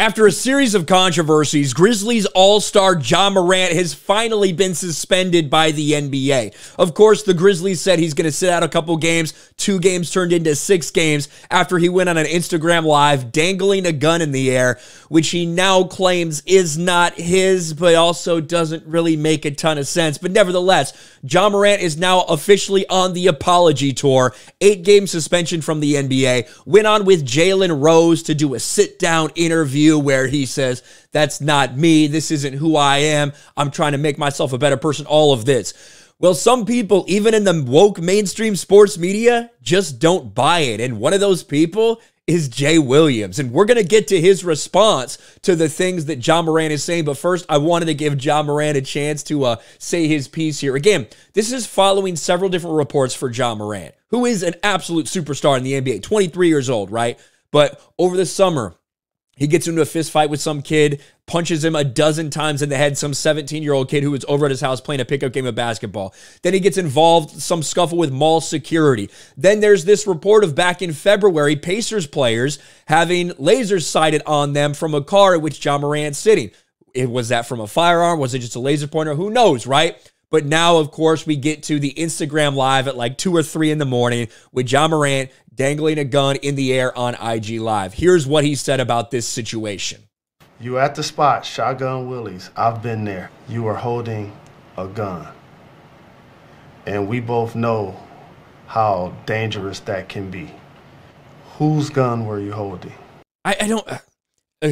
After a series of controversies, Grizzlies all-star Ja Morant has finally been suspended by the NBA. Of course, the Grizzlies said he's going to sit out a couple games. 2 games turned into 6 games after he went on an Instagram Live dangling a gun in the air, which he now claims is not his, but also doesn't really make a ton of sense. But nevertheless, Ja Morant is now officially on the apology tour. 8-game suspension from the NBA. Went on with Jalen Rose to do a sit-down interview where he says, that's not me, this isn't who I am, I'm trying to make myself a better person, all of this. Well, some people, even in the woke mainstream sports media, just don't buy it. And one of those people is Jay Williams. And we're going to get to his response to the things that Ja Morant is saying. But first, I wanted to give Ja Morant a chance to say his piece here. Again, this is following several different reports for Ja Morant, who is an absolute superstar in the NBA, 23 years old, right? But over the summer, he gets into a fist fight with some kid, punches him a dozen times in the head, some 17-year-old kid who was over at his house playing a pickup game of basketball. Then he gets involved, some scuffle with mall security. Then there's this report of back in February, Pacers players having lasers sighted on them from a car at which Ja Morant's sitting. Was that from a firearm? Was it just a laser pointer? Who knows, right? But now, of course, we get to the Instagram Live at like 2 or 3 in the morning with Ja Morant dangling a gun in the air on IG Live. Here's what he said about this situation. You at the spot, Shotgun Willie's. I've been there. You are holding a gun. And we both know how dangerous that can be. Whose gun were you holding?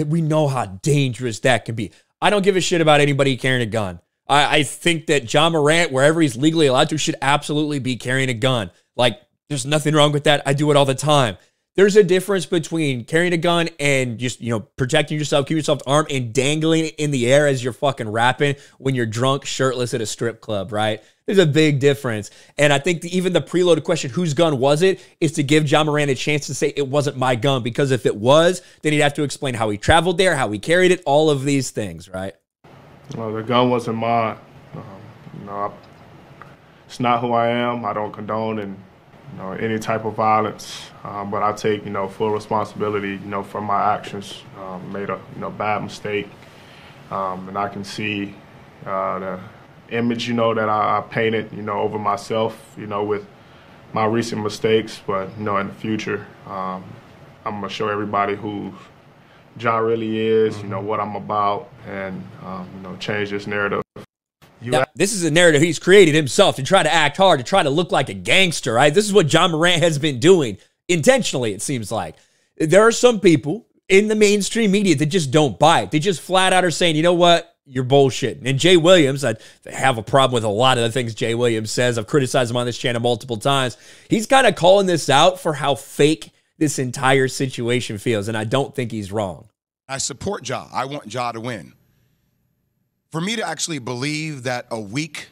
We know how dangerous that can be. I don't give a shit about anybody carrying a gun. I think that Ja Morant, wherever he's legally allowed to, should absolutely be carrying a gun. Like, there's nothing wrong with that. I do it all the time. There's a difference between carrying a gun and just, protecting yourself, keeping yourself armed, and dangling it in the air as you're fucking rapping when you're drunk, shirtless at a strip club, right? There's a big difference. And I think even the preloaded question, whose gun was it, is to give Ja Morant a chance to say it wasn't my gun. Because if it was, then he'd have to explain how he traveled there, how he carried it, all of these things, right? Well, the gun wasn't mine. It's not who I am. I don't condone any type of violence, but I take full responsibility for my actions. Made a bad mistake, and I can see the image that I painted over myself with my recent mistakes. But in the future, I'm gonna show everybody who Ja really is, what I'm about, and change this narrative. Now, this is a narrative he's created himself to try to act hard, to try to look like a gangster, right? This is what Ja Morant has been doing intentionally, it seems like. There are some people in the mainstream media that just don't buy it. They just flat out are saying, you know what? You're bullshitting. And Jay Williams, I have a problem with a lot of the things Jay Williams says. I've criticized him on this channel multiple times. He's kind of calling this out for how fake this entire situation feels, and I don't think he's wrong. I support Ja. I want Ja to win. For me to actually believe that a week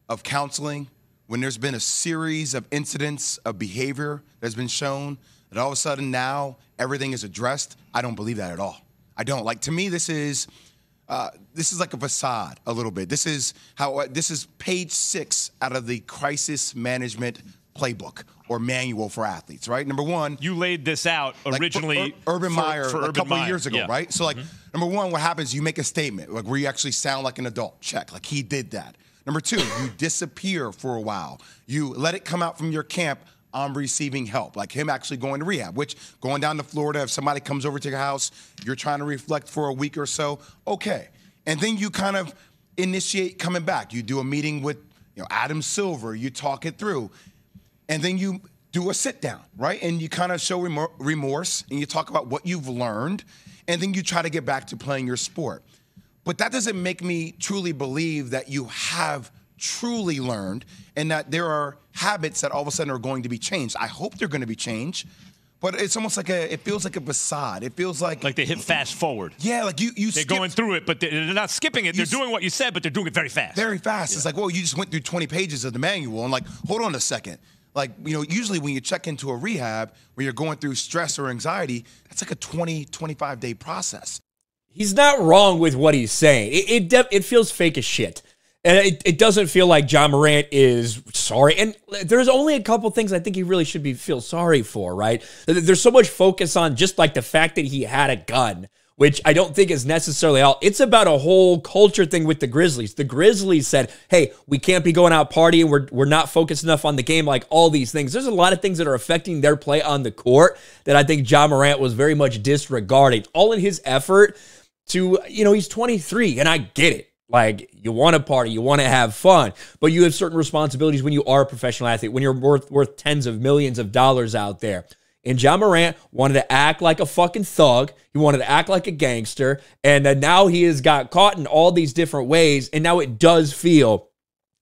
of counseling, when there's been a series of incidents of behavior that's been shown, that all of a sudden now everything is addressed, I don't believe that at all. I don't. Like, to me, this is like a facade a little bit. This is page 6 out of the crisis management playbook or manual for athletes, right? Number one, you laid this out originally, like Urban Meyer a couple of years ago, yeah. right? So like, number one, what happens? You make a statement like where you actually sound like an adult. Check, like he did that. Number two, you disappear for a while. You let it come out from your camp. I'm receiving help, like him actually going to rehab, which going down to Florida, if somebody comes over to your house, you're trying to reflect for a week or so, okay. And then you kind of initiate coming back. You do a meeting with Adam Silver, you talk it through. And then you do a sit down, right? And you kind of show remorse and you talk about what you've learned. And then you try to get back to playing your sport. But that doesn't make me truly believe that you have truly learned and that there are habits that all of a sudden are going to be changed. I hope they're going to be changed. But it's almost like it feels like a facade. It feels like they hit fast forward. Yeah, like they're going through it, but they're not skipping it. They're doing what you said, but they're doing it very fast. Very fast. Yeah. It's like, well, you just went through 20 pages of the manual and like, hold on a second. Like, usually when you check into a rehab where you're going through stress or anxiety, that's like a 20, 25-day process. He's not wrong with what he's saying. It feels fake as shit. And it doesn't feel like Ja Morant is sorry. And there's only a couple things I think he really should feel sorry for, right? There's so much focus on just like the fact that he had a gun which I don't think is necessarily all. It's about a whole culture thing with the Grizzlies. The Grizzlies said, hey, we can't be going out partying. We're not focused enough on the game, like all these things. There's a lot of things that are affecting their play on the court that I think Ja Morant was very much disregarding. All in his effort to, he's 23, and I get it. Like, you want to party, you want to have fun, but you have certain responsibilities when you are a professional athlete, when you're worth tens of millions of dollars out there. And Ja Morant wanted to act like a fucking thug. He wanted to act like a gangster. And now he has got caught in all these different ways. And now it does feel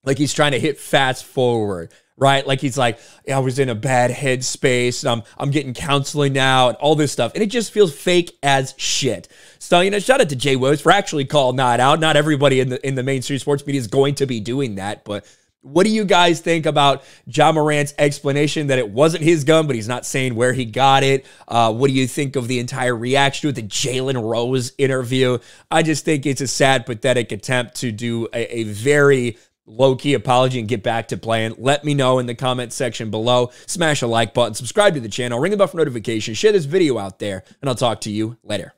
like he's trying to hit fast forward, right? Like he's like, I was in a bad headspace. And I'm getting counseling now and all this stuff. And it just feels fake as shit. So, shout out to Jay Williams for actually calling that out. Not everybody in the mainstream sports media is going to be doing that, but what do you guys think about Ja Morant's explanation that it wasn't his gun, but he's not saying where he got it? What do you think of the entire reaction to the Jalen Rose interview? I just think it's a sad, pathetic attempt to do a very low-key apology and get back to playing. Let me know in the comment section below. Smash a like button, subscribe to the channel, ring the bell for notifications, share this video out there, and I'll talk to you later.